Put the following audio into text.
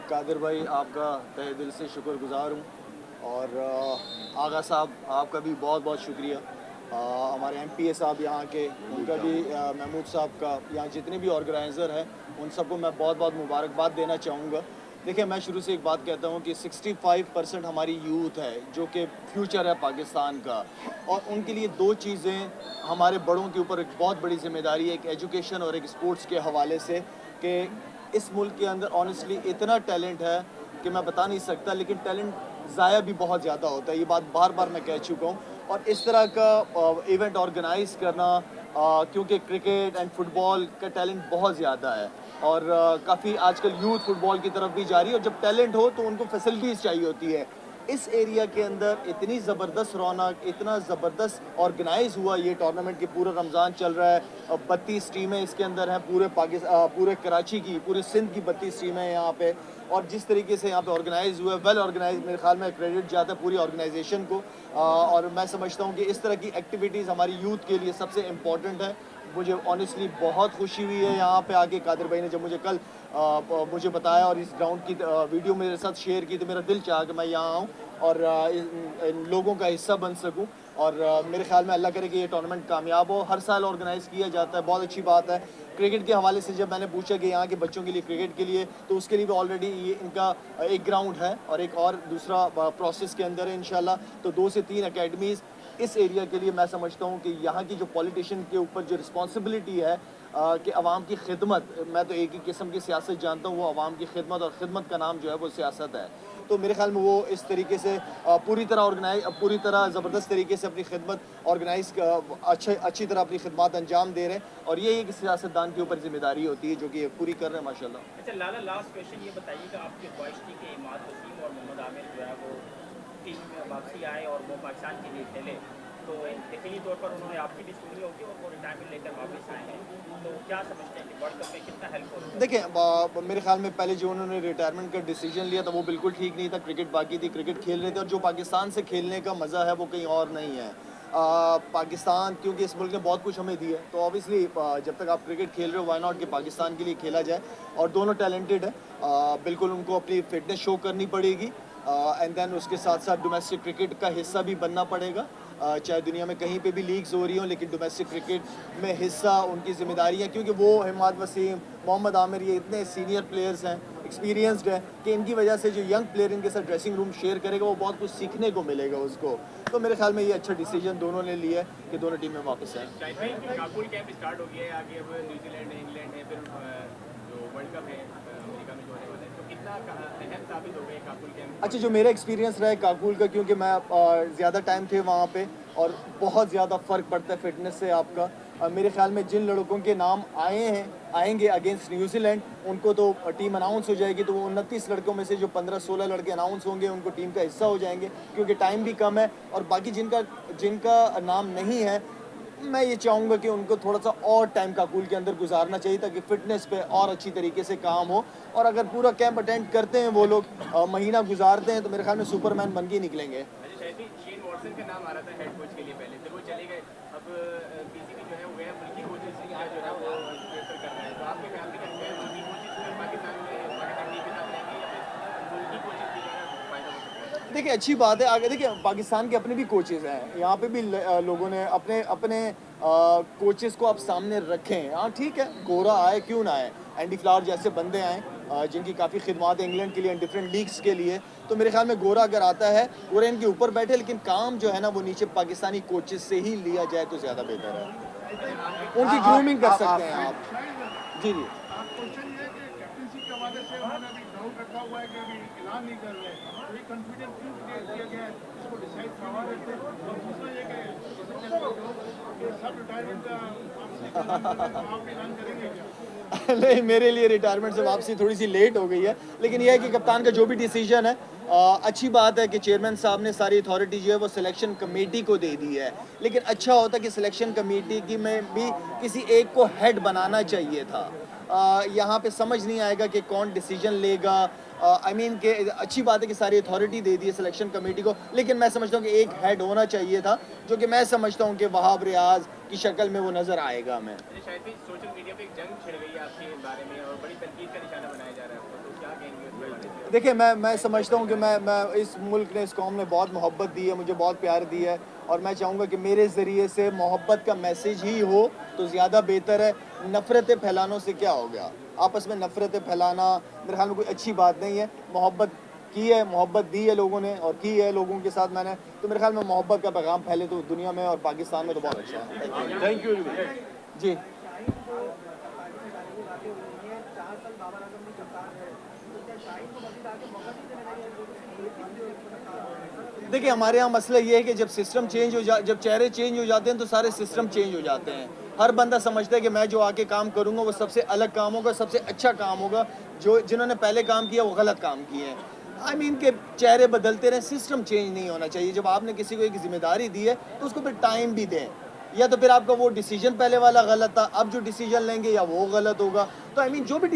कादिर भाई, आपका तहे दिल से शुक्रगुज़ार हूँ और आगा साहब आपका भी बहुत बहुत शुक्रिया। हमारे एमपीए साहब यहाँ के, उनका भी महमूद साहब का, यहाँ जितने भी ऑर्गेनाइज़र हैं उन सबको मैं बहुत बहुत मुबारकबाद देना चाहूँगा। देखिए, मैं शुरू से एक बात कहता हूँ कि 65% हमारी यूथ है जो कि फ्यूचर है पाकिस्तान का, और उनके लिए दो चीज़ें हमारे बड़ों के ऊपर एक बहुत बड़ी ज़िम्मेदारी है, एक एजुकेशन और एक स्पोर्ट्स के हवाले से, कि इस मुल्क के अंदर ऑनेस्टली इतना टैलेंट है कि मैं बता नहीं सकता, लेकिन टैलेंट ज़ाया भी बहुत ज़्यादा होता है। ये बात बार बार मैं कह चुका हूँ। और इस तरह का इवेंट ऑर्गेनाइज करना, क्योंकि क्रिकेट एंड फुटबॉल का टैलेंट बहुत ज़्यादा है और काफ़ी आजकल यूथ फुटबॉल की तरफ भी जा रही है, और जब टैलेंट हो तो उनको फैसिलिटीज़ चाहिए होती है। इस एरिया के अंदर इतनी ज़बरदस्त रौनक, इतना ज़बरदस्त ऑर्गेनाइज हुआ ये टूर्नामेंट, की पूरा रमज़ान चल रहा है। 32 टीमें इसके अंदर हैं, पूरे कराची की, पूरे सिंध की 32 टीमें हैं यहाँ पे, और जिस तरीके से यहाँ पे ऑर्गेनाइज हुआ है, वेल ऑर्गेनाइज, मेरे ख्याल में क्रेडिट जाता है पूरी ऑर्गेनाइजेशन को। और मैं समझता हूँ कि इस तरह की एक्टिविटीज़ हमारी यूथ के लिए सबसे इम्पॉर्टेंट है। मुझे ऑनेस्टली बहुत खुशी हुई है यहाँ पे आके। कादिर भाई ने जब मुझे कल मुझे बताया और इस ग्राउंड की वीडियो मेरे साथ शेयर की, तो मेरा दिल चाहा कि मैं यहाँ आऊँ और इन लोगों का हिस्सा बन सकूँ। और मेरे ख्याल में अल्लाह करे कि ये टूर्नामेंट कामयाब हो। हर साल ऑर्गेनाइज़ किया जाता है, बहुत अच्छी बात है। क्रिकेट के हवाले से जब मैंने पूछा कि यहाँ के बच्चों के लिए क्रिकेट के लिए, तो उसके लिए भी ऑलरेडी ये इनका एक ग्राउंड है और एक और दूसरा प्रोसेस के अंदर है इंशाल्लाह। तो 2 से 3 अकेडमीज़ इस एरिया के लिए मैं समझता हूँ कि यहाँ की जो पॉलिटिशियन के ऊपर जो रिस्पॉन्सिबिलिटी है कि आवाम की खिदमत, मैं तो एक ही किस्म की सियासत जानता हूँ, वो आवाम की खिदमत, और ख़िदमत का नाम जो है वो सियासत है। तो मेरे ख्याल में वो इस तरीके से पूरी तरह ज़बरदस्त तरीके से अपनी खिदमत अच्छी तरह अपनी खिदमत अंजाम दे रहे हैं, और ये एक सियासतदान के ऊपर जिम्मेदारी होती है जो कि पूरी कर रहे हैं माशाल्लाह। अच्छा लाला, लास्ट क्वेश्चन ये बताइए कि आपकी ख्वाहिश थी कि इमाद वसीम और मोहम्मद आमिर जो है वो टीम में वापसी आए और वो पाकिस्तान के लिए खेले, तो यकीनी तौर पर उन्होंने आपकी भी सुनी होगी और वो रिटायरमेंट लेकर वापस आए हैं, तो क्या समझते हैं कि वर्ल्ड कप में कितना हेल्प होगा? देखिए, मेरे ख्याल में पहले जो उन्होंने रिटायरमेंट का डिसीजन लिया था वो बिल्कुल ठीक नहीं था। क्रिकेट बाकी थी, क्रिकेट खेल रहे थे, और जो पाकिस्तान से खेलने का मज़ा है वो कहीं और नहीं है। पाकिस्तान, क्योंकि इस मुल्क ने बहुत कुछ हमें दिया है, तो ऑब्वियसली जब तक आप क्रिकेट खेल रहे हो, वाई नॉट कि पाकिस्तान के लिए खेला जाए। और दोनों टैलेंटेड है, बिल्कुल उनको अपनी फिटनेस शो करनी पड़ेगी, एंड देन उसके साथ साथ डोमेस्टिक क्रिकेट का हिस्सा भी बनना पड़ेगा। चाहे दुनिया में कहीं पे भी लीग्स हो रही हों, लेकिन डोमेस्टिक क्रिकेट में हिस्सा उनकी जिम्मेदारी है, क्योंकि वो इमाद वसीम, मोहम्मद आमिर, ये इतने सीनियर प्लेयर्स हैं, एक्सपीरियंसड हैं, कि इनकी वजह से जो यंग प्लेयर इनके साथ ड्रेसिंग रूम शेयर करेगा वो बहुत कुछ सीखने को मिलेगा उसको। तो मेरे ख्याल में ये अच्छा डिसीजन दोनों ने लिया है कि दोनों टीमें वापस आएँ। शायद भाई काबुल कैंप स्टार्ट हो गया है, आगे अब न्यूजीलैंड है, इंग्लैंड है, फिर जो वर्ल्ड कप है अमेरिका में जो होने वाला है, तो कितना अहम साबित हो गया काबुल कैंप? अच्छा, जो मेरा एक्सपीरियंस रहा है काकुल का, क्योंकि मैं ज़्यादा टाइम थे वहाँ पे, और बहुत ज़्यादा फ़र्क पड़ता है फ़िटनेस से आपका। मेरे ख्याल में जिन लड़कों के नाम आएंगे अगेंस्ट न्यूजीलैंड, उनको तो टीम अनाउंस हो जाएगी, तो वो 29 लड़कों में से जो 15-16 लड़के अनाउंस होंगे उनको टीम का हिस्सा हो जाएंगे, क्योंकि टाइम भी कम है। और बाकी जिनका जिनका नाम नहीं है, मैं ये चाहूँगा कि उनको थोड़ा सा और टाइम काकुल के अंदर गुजारना चाहिए, ताकि फ़िटनेस पे और अच्छी तरीके से काम हो। और अगर पूरा कैंप अटेंड करते हैं वो लोग, महीना गुजारते हैं, तो मेरे ख्याल में सुपरमैन बन के ही निकलेंगे। अच्छा शायद भी शेन वॉटसन का नाम आ रहा था हेड कोच के लिए पहले, फिर वो चले गए, अब पीसीबी जो है वो गया मुल्की कोचेस जो है वो प्रेफर कर रहा है, तो आपके ख्याल में क्या मुल्की कोचेस पाकिस्तान टीम के साथ रहेंगे या फिर मुल्की कोचेस भी जो है फायदा हो सकता है? देखिए, अच्छी बात है। आगे देखिए, पाकिस्तान के अपने भी कोचेज़ हैं, यहाँ पे भी लोगों ने अपने अपने कोचेज़ को आप सामने रखें। हाँ ठीक है, गोरा आए क्यों ना आए, एंडी फ्लावर जैसे बंदे आए, जिनकी काफ़ी खिदमत है इंग्लैंड के लिए, डिफरेंट लीग्स के लिए। तो मेरे ख्याल में गोरा अगर आता है, गोरा इनके ऊपर बैठे, लेकिन काम जो है ना वो नीचे पाकिस्तानी कोचेज़ से ही लिया जाए तो ज़्यादा बेहतर है। उनकी ग्रूमिंग कर सकते हैं आप। जी जी। क्वेश्चन ये है कि कैप्टनसी के हवाले से उन्होंने अभी डाउट रखा हुआ है कि अभी ऐलान नहीं कर रहे, तो ये कॉन्फिडेंस क्यों क्रिएट किया गया है, इसको डिसाइड क्यों नहीं करते? और दूसरा ये कि सब रिटायरमेंट का वापसी का ऐलान कर रहे हैं, तो आप ऐलान करेंगे क्या? नहीं, मेरे लिए रिटायरमेंट से वापसी थोड़ी सी लेट हो गई है, लेकिन यह है कि कप्तान का जो भी डिसीजन है, अच्छी बात है कि चेयरमैन साहब ने सारी अथॉरिटी जो है वो सिलेक्शन कमेटी को दे दी है, लेकिन अच्छा होता कि सिलेक्शन कमेटी की में भी किसी एक को हेड बनाना चाहिए था। यहाँ पे समझ नहीं आएगा कि कौन डिसीजन लेगा। आई मीन कि अच्छी बात है कि सारी अथॉरिटी दे दी है सिलेक्शन कमेटी को, लेकिन मैं समझता हूँ कि एक हेड होना चाहिए था, जो कि मैं समझता हूँ कि वहाब रियाज की शक्ल में वो नज़र आएगा हमें। शायद भी सोशल मीडिया पे एक जंग छिड़ गई है आपके बारे में और बड़ी तनकीद का निशाना बनाया जा रहा है आपको, तो क्या कहेंगे उस बारे में? देखिए मैं समझता हूँ कि मैं इस मुल्क ने, इस कौम ने बहुत मोहब्बत दी है, मुझे बहुत प्यार दिया है, और मैं चाहूँगा कि मेरे ज़रिए से मोहब्बत का मैसेज ही हो तो ज़्यादा बेहतर है। नफ़रतें फैलानों से क्या हो गया? आपस में नफ़रतें फैलाना मेरे ख्याल में कोई अच्छी बात नहीं है। मोहब्बत की है, मोहब्बत दी है लोगों ने और की है लोगों के साथ मैंने, तो मेरे ख्याल में मोहब्बत का पैगाम फैले तो दुनिया में और पाकिस्तान में तो बहुत अच्छा है। थैंक यू जी। देखिए हमारे यहाँ मसला ये है कि जब सिस्टम चेंज हो जब चेहरे चेंज हो जाते हैं तो सारे सिस्टम चेंज हो जाते हैं। हर बंदा समझता है कि मैं जो आके काम करूँगा वो सबसे अलग काम होगा, सबसे अच्छा काम होगा। जो जिन्होंने पहले काम किया वो गलत काम किए हैं। आई मीन के चेहरे बदलते रहें, सिस्टम चेंज नहीं होना चाहिए। जब आपने किसी को एक जिम्मेदारी दी है तो उसको फिर टाइम भी दें, या तो फिर आपका वो डिसीजन पहले वाला गलत था, अब जो डिसीजन लेंगे या वो गलत होगा। तो आई मीन जो भी